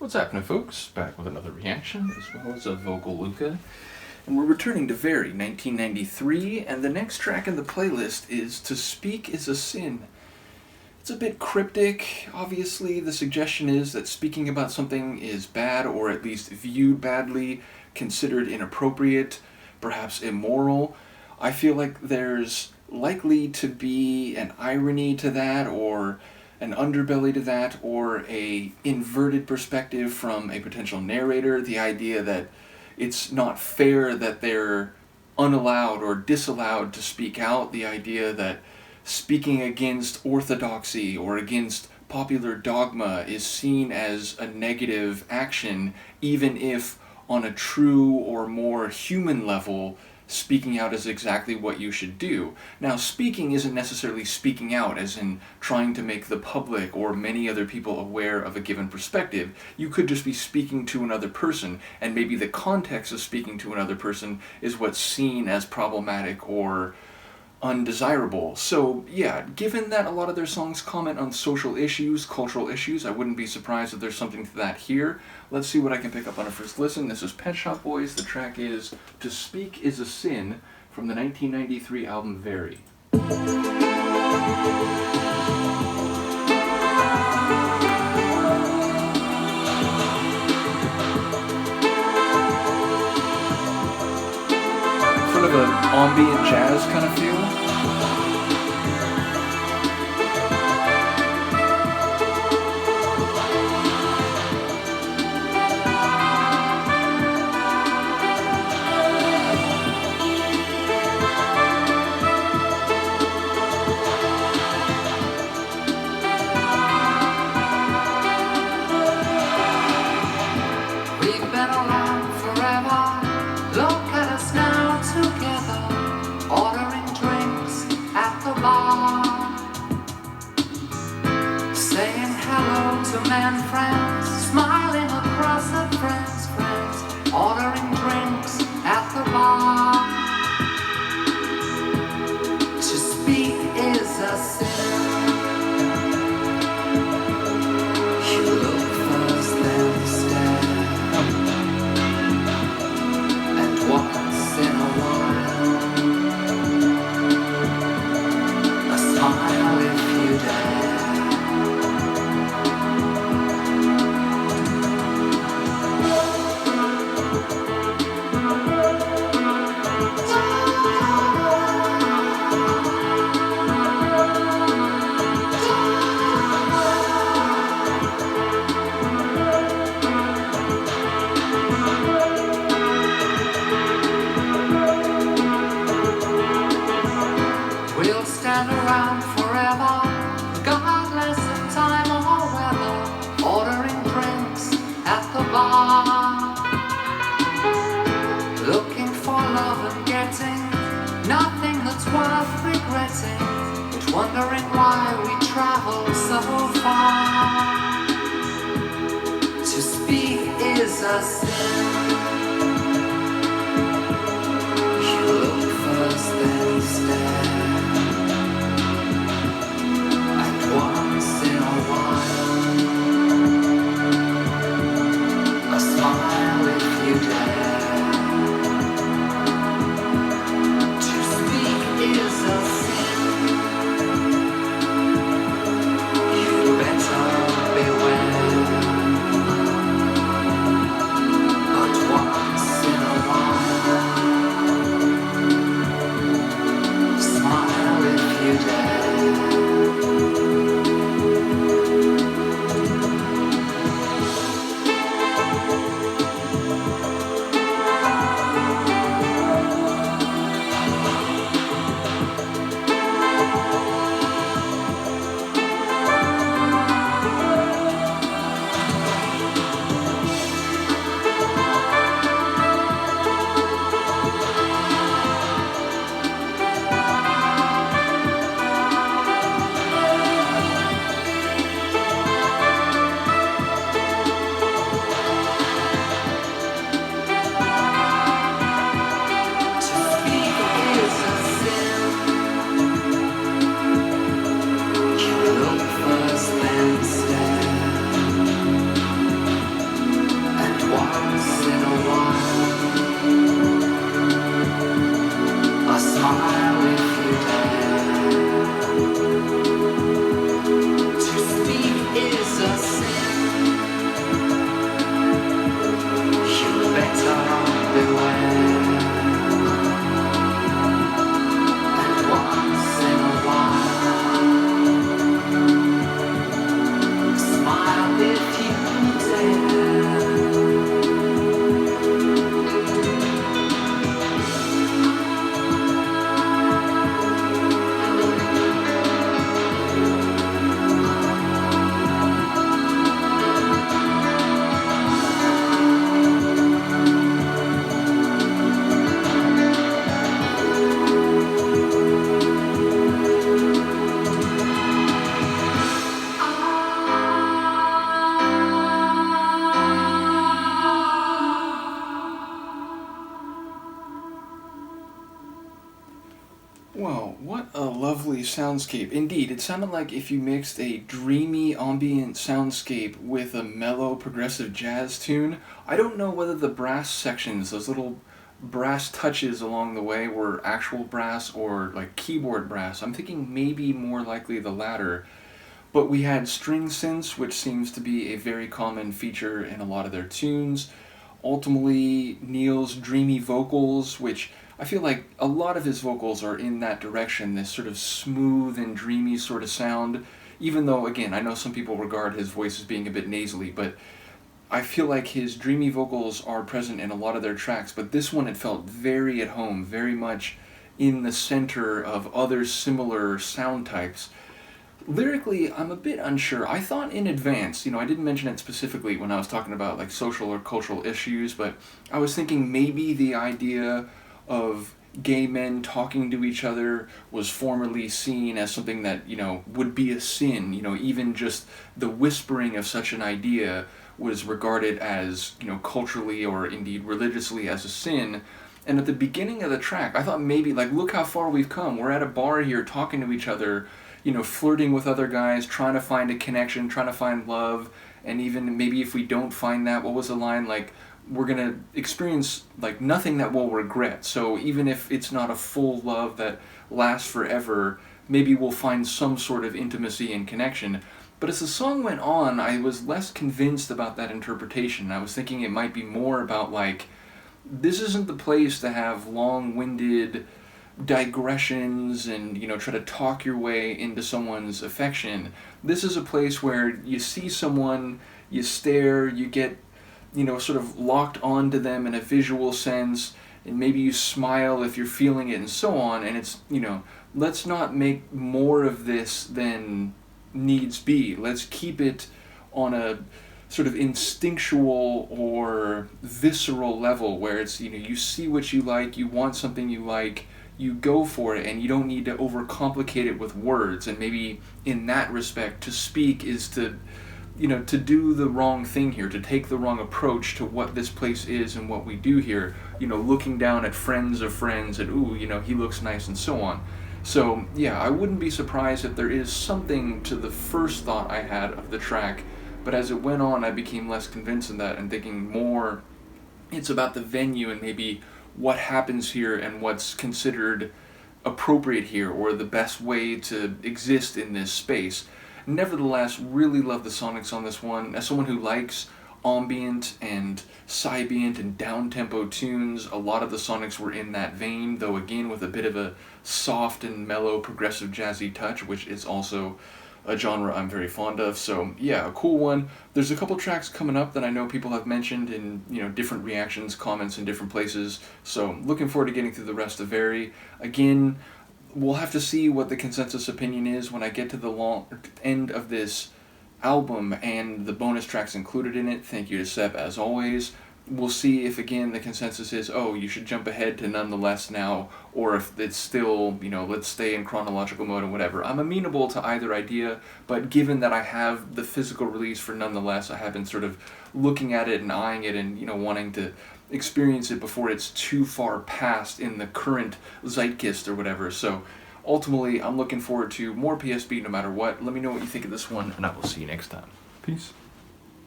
What's happening, folks? Back with another reaction, as well as a vocal Luca. And we're returning to Very, 1993, and the next track in the playlist is To Speak is a Sin. It's a bit cryptic. Obviously, the suggestion is that speaking about something is bad, or at least viewed badly, considered inappropriate, perhaps immoral. I feel like there's likely to be an irony to that, or an underbelly to that, or a inverted perspective from a potential narrator, the idea that it's not fair that they're unallowed or disallowed to speak out, the idea that speaking against orthodoxy or against popular dogma is seen as a negative action, even if on a true or more human level, speaking out is exactly what you should do. Now, speaking isn't necessarily speaking out as in trying to make the public or many other people aware of a given perspective. You could just be speaking to another person, and maybe the context of speaking to another person is what's seen as problematic or undesirable. So yeah, given that a lot of their songs comment on social issues, cultural issues, I wouldn't be surprised if there's something to that here. Let's see what I can pick up on a first listen. This is Pet Shop Boys. The track is To Speak is a Sin from the 1993 album Very. Sort of an ambient jazz kind of feel. Man friends, smiling across at friends, ordering drinks at the bar. To speak is a sin. You look first, then stare, and once in a while, a smile if you dare. Stand around forever, regardless of time or weather, ordering drinks at the bar, looking for love and getting nothing that's worth regretting, but wondering why we travel so far. To speak is a sin. You look first, then stare. Once in a while, a smile if you dare. To speak is a sin. You better beware. But once in a while, smile. soundscape. Indeed, it sounded like if you mixed a dreamy ambient soundscape with a mellow progressive jazz tune. I don't know whether the brass sections, those little brass touches along the way, were actual brass or like keyboard brass. I'm thinking maybe more likely the latter. But we had string synths, which seems to be a very common feature in a lot of their tunes. Ultimately, Neil's dreamy vocals, which I feel like a lot of his vocals are in that direction, this sort of smooth and dreamy sort of sound. Even though, again, I know some people regard his voice as being a bit nasally, but I feel like his dreamy vocals are present in a lot of their tracks, but this one it felt very at home, very much in the center of other similar sound types. Lyrically, I'm a bit unsure. I thought in advance, I didn't mention it specifically when I was talking about like social or cultural issues, but I was thinking maybe the idea of gay men talking to each other was formerly seen as something that, would be a sin. Even just the whispering of such an idea was regarded as, culturally or indeed religiously as a sin. And at the beginning of the track, I thought maybe, like, look how far we've come. We're at a bar here talking to each other, flirting with other guys, trying to find a connection, trying to find love, and even maybe if we don't find that, what was the line? Like, we're going to experience, like, nothing that we'll regret. So even if it's not a full love that lasts forever, maybe we'll find some sort of intimacy and connection. But as the song went on, I was less convinced about that interpretation. I was thinking it might be more about, like, this isn't the place to have long-winded digressions and, try to talk your way into someone's affection. This is a place where you see someone, you stare, you get, sort of locked onto them in a visual sense, and maybe you smile if you're feeling it and so on, and it's, let's not make more of this than needs be. Let's keep it on a sort of instinctual or visceral level where it's, you see what you like, you want something you like, you go for it, and you don't need to overcomplicate it with words. And maybe in that respect, to speak is to, to do the wrong thing here, to take the wrong approach to what this place is and what we do here, looking down at friends of friends and, ooh, he looks nice and so on. So, yeah, I wouldn't be surprised if there is something to the first thought I had of the track, but as it went on, I became less convinced in that and thinking more it's about the venue and maybe what happens here and what's considered appropriate here or the best way to exist in this space. Nevertheless, really love the sonics on this one. As someone who likes ambient and sybient and down-tempo tunes, a lot of the sonics were in that vein, though again with a bit of a soft and mellow progressive jazzy touch, which is also a genre I'm very fond of. So yeah, a cool one. There's a couple tracks coming up that I know people have mentioned in different reactions, comments in different places. So looking forward to getting through the rest of Very. Again, we'll have to see what the consensus opinion is when I get to the end of this album and the bonus tracks included in it. Thank you to Seb as always. We'll see if again the consensus is, oh, you should jump ahead to Nonetheless now, or if it's still, let's stay in chronological mode and whatever. I'm amenable to either idea, but given that I have the physical release for Nonetheless, I have been sort of looking at it and eyeing it and, wanting to experience it before it's too far past in the current zeitgeist or whatever. So ultimately, I'm looking forward to more PSB no matter what. Let me know what you think of this one, and I will see you next time. Peace.